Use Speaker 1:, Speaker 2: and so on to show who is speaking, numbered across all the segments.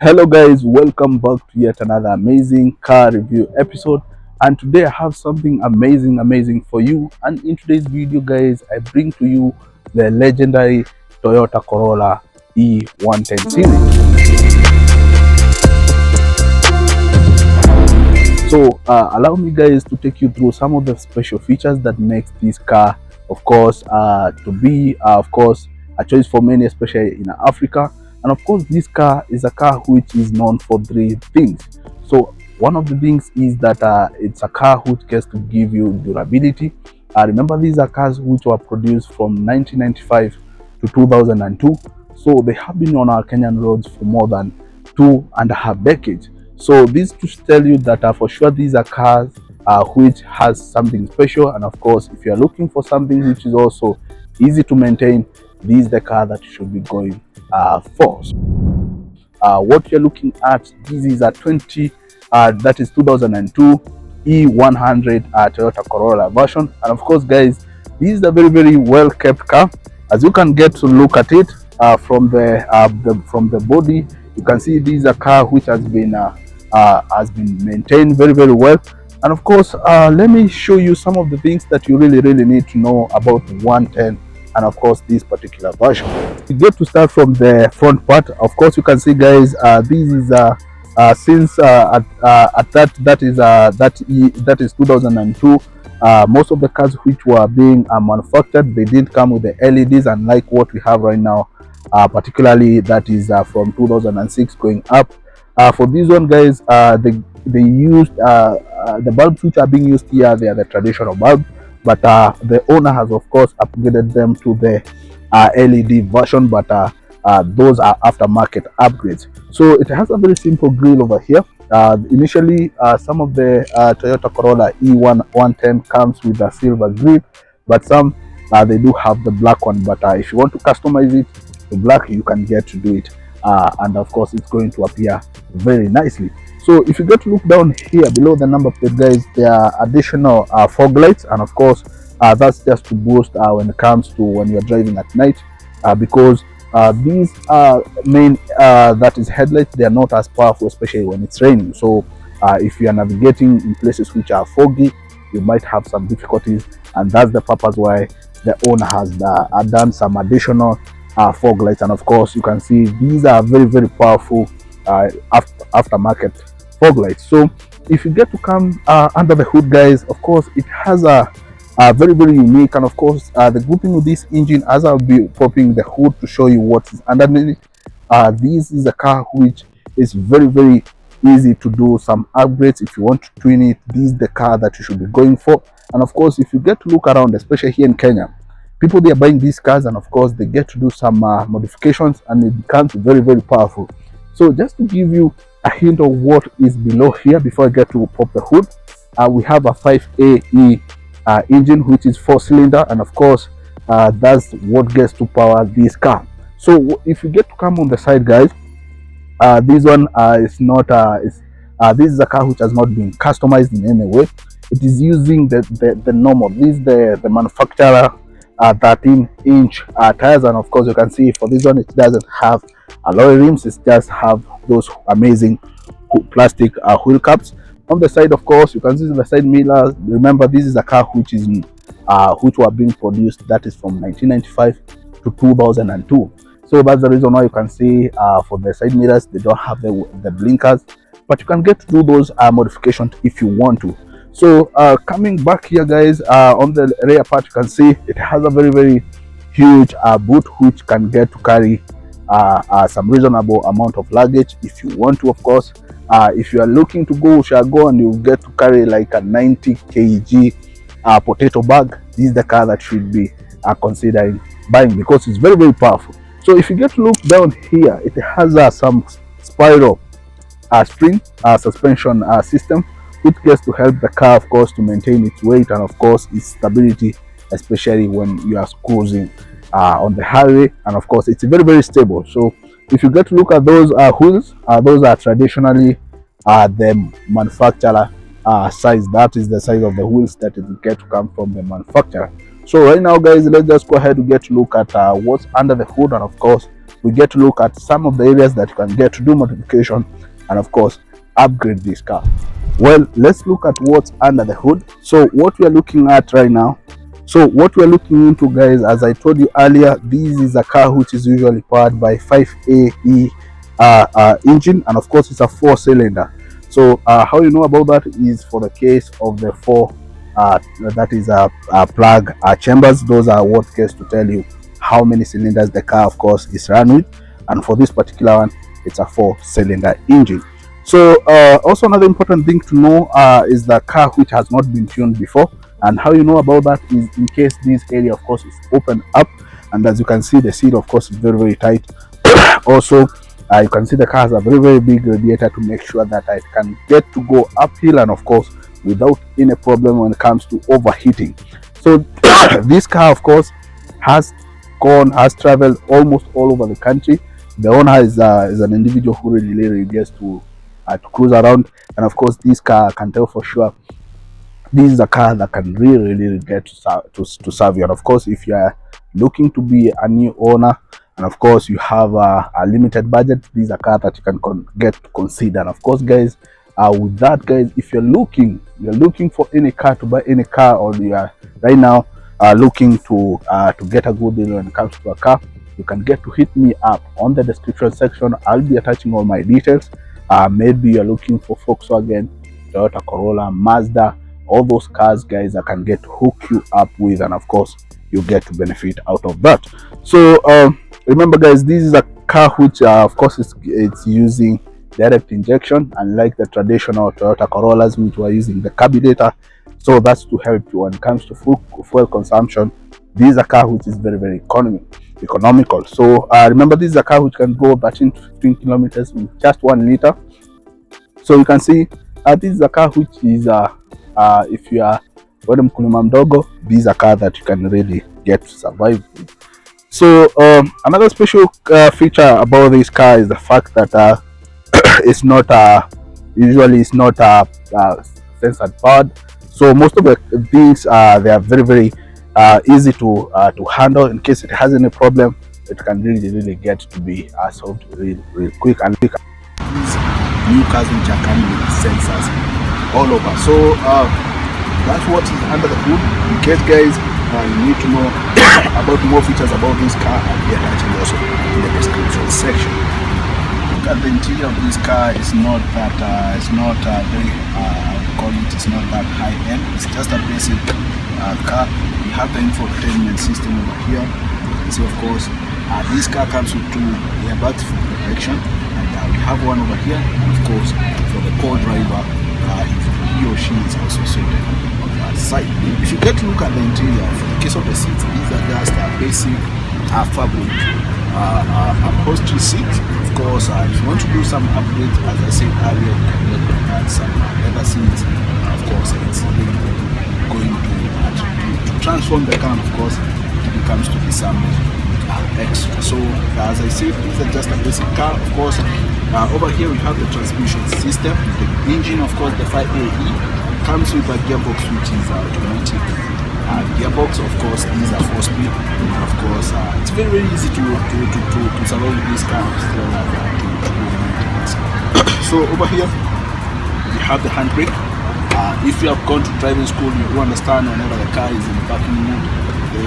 Speaker 1: Hello guys, welcome back to yet another amazing car review episode. And today I have something amazing for you. And in today's video guys, I bring to you the legendary Toyota Corolla E110 series. So allow me guys to take you through some of the special features that makes this car, of course, to be of course a choice for many, especially in Africa. And of course, this car is a car which is known for three things. So one of the things is that it's a car which gets to give you durability. Remember, these are cars which were produced from 1995 to 2002. So they have been on our Kenyan roads for more than 2.5 decades. So this to tell you that for sure these are cars which has something special. And of course, if you are looking for something which is also easy to maintain, this is the car that you should be going for. What you're looking at, this is a 2002 E100 Toyota Corolla version. And of course guys, this is a very well kept car. As you can get to look at it from the body, you can see this is a car which has been maintained very well. And of course, let me show you some of the things that you really need to know about 110 and of course this particular version. You get to start from the front part. Of course, you can see guys, this is since at that is 2002. Most of the cars which were being manufactured, they didn't come with the LEDs, unlike what we have right now, particularly that is from 2006 going up. For this one guys, they used the bulbs which are being used here, they are the traditional bulb, but the owner has of course upgraded them to the LED version, but those are aftermarket upgrades. So it has a very simple grille over here. Initially, some of the Toyota Corolla E110 comes with a silver grille, but some they do have the black one. But if you want to customize it to black, you can get to do it, and of course it's going to appear very nicely. So if you get to look down here below the number plate guys, there are additional fog lights, and of course that's just to boost when it comes to when you're driving at night, because these main that is headlights, they are not as powerful, especially when it's raining. So if you are navigating in places which are foggy, you might have some difficulties, and that's the purpose why the owner has done some additional fog lights. And of course you can see these are very powerful aftermarket fog lights. So if you get to come under the hood guys, of course it has a very unique. And of course the good thing with this engine, as I'll be popping the hood to show you what is underneath, this is a car which is very easy to do some upgrades. If you want to twin it, this is the car that you should be going for. And of course if you get to look around, especially here in Kenya, people, they are buying these cars, and of course they get to do some modifications, and it becomes very powerful. So just to give you a hint of what is below here before I get to pop the hood, we have a 5AE engine which is 4-cylinder, and of course that's what gets to power this car. So if you get to come on the side guys, this one is not this is a car which has not been customized in any way. It is using the normal, this is the manufacturer 13-inch tires. And of course you can see for this one, it doesn't have alloy rims, it just have those amazing plastic wheel caps. On the side, of course, you can see the side mirrors. Remember, this is a car which is which were being produced, that is from 1995 to 2002. So that's the reason why you can see for the side mirrors, they don't have the blinkers, but you can get to do those modifications if you want to. So coming back here guys, on the rear part, you can see it has a very huge boot which can get to carry some reasonable amount of luggage if you want to. Of course, if you are looking to go Shago and you get to carry like a 90 kg potato bag, this is the car that should be considering buying, because it's very powerful. So if you get to look down here, it has some spiral spring suspension system, which gets to help the car, of course, to maintain its weight and of course its stability, especially when you are cruising on the highway. And of course it's very stable. So if you get to look at those wheels, those are traditionally the manufacturer size. That is the size of the wheels that it get to come from the manufacturer. So right now guys, let's just go ahead and get to look at what's under the hood, and of course we get to look at some of the areas that you can get to do modification and of course upgrade this car. Well, let's look at what's under the hood. So what we are looking at right now, so what we're looking into, guys, as I told you earlier, this is a car which is usually powered by 5AE engine, and of course it's a 4-cylinder. So how you know about that is for the case of the 4 that is plug chambers. Those are what case to tell you how many cylinders the car of course is run with, and for this particular one it's a 4-cylinder engine. So also another important thing to know is the car which has not been tuned before. And how you know about that is in case this area of course is open up, and as you can see the seat of course is very tight. Also you can see the car has a very big radiator to make sure that it can get to go uphill and of course without any problem when it comes to overheating. So this car of course has traveled almost all over the country. The owner is an individual who really gets to cruise around, and of course this car, I can tell for sure, this is a car that can really get to serve you. And of course if you are looking to be a new owner and of course you have a limited budget, this is a car that you can get to consider. And of course guys, with that, guys, if you're looking for any car, to buy any car, or you are right now looking to get a good deal when it comes to a car, you can get to hit me up on the description section. I'll be attaching all my details. Maybe you're looking for Volkswagen, Toyota Corolla, Mazda, all those cars, guys, I can get to hook you up with, and of course you get to benefit out of that. So remember guys, this is a car which of course it's using direct injection, unlike the traditional Toyota Corollas which were using the carburetor. So that's to help you when it comes to fuel consumption. This is a car which is very economical. So remember, this is a car which can go 13 to 15 kilometers with just 1 liter. So you can see this is a car which is if you are mkulima mdogo, this is a car that you can really get to survive with. So another special feature about this car is the fact that it's not usually it's not censored powered. So most of the things they are very easy to handle. In case it has any problem, it can really get to be solved real quick. And these new cars which are coming with sensors all over. So that's what is under the hood. In case guys you need to know about more features about this car, I'll be attaching also in the description section. Look at the interior of this car. It's not that it's not very it's not that high end. It's just a basic car. We have the infotainment system over here. So of course this car comes with 2 airbags for protection, and we have one over here, and of course for the co-driver, he or she is also suited on that side. If you get to look at the interior, for the case of the seats, these are just a basic fabric upholstery seats. Of course if you want to do some upgrades, as I said earlier, you can add some leather seats. Of course it's really going to transform the car. Of course it becomes to be something extra. So as I said, these are just a basic car. Of course over here we have the transmission system. The engine, of course, the 5AE comes with a gearbox which is automatic gearbox. Of course these are 4-speed. Of course it's very easy to survive with this car. So over here we have the handbrake. If you have gone to driving school, you understand whenever the car is in parking mode, the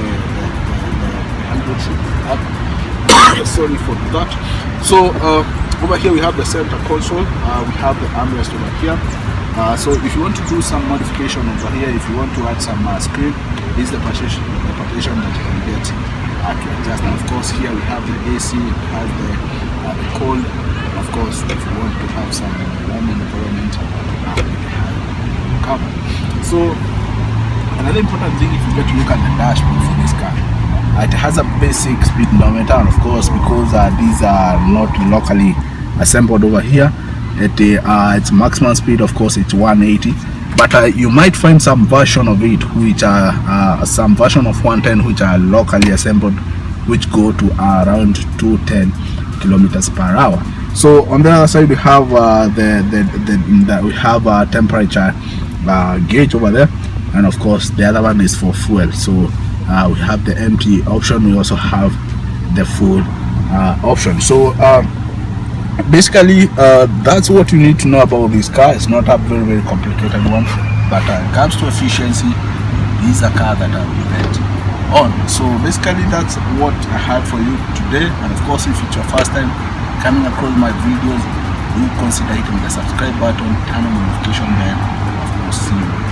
Speaker 1: handbrake should be up. Sorry for that. So over here we have the center console. We have the armrest over here. So if you want to do some modification over here, if you want to add some screen, this is the partition that you can get to adjust. And of course here we have the AC, we have the cold. Of course if you want to have some warming environment, cover. So another important thing, if you get to look at the dashboard for this car, it has a basic speedometer, and of course because these are not locally assembled over here, its maximum speed, of course, it's 180. But you might find some version of it which are some version of 110 which are locally assembled, which go to around 210 kilometers per hour. So on the other side we have we have a temperature gauge over there, and of course the other one is for fuel. So we have the empty option. We also have the full option. So basically that's what you need to know about this car. It's not a very complicated one, but when it comes to efficiency, this is a car that I will bet on. So basically that's what I had for you today. And of course, if it's your first time coming across my videos, do consider hitting the subscribe button, turn on the notification bell. Of course, see you.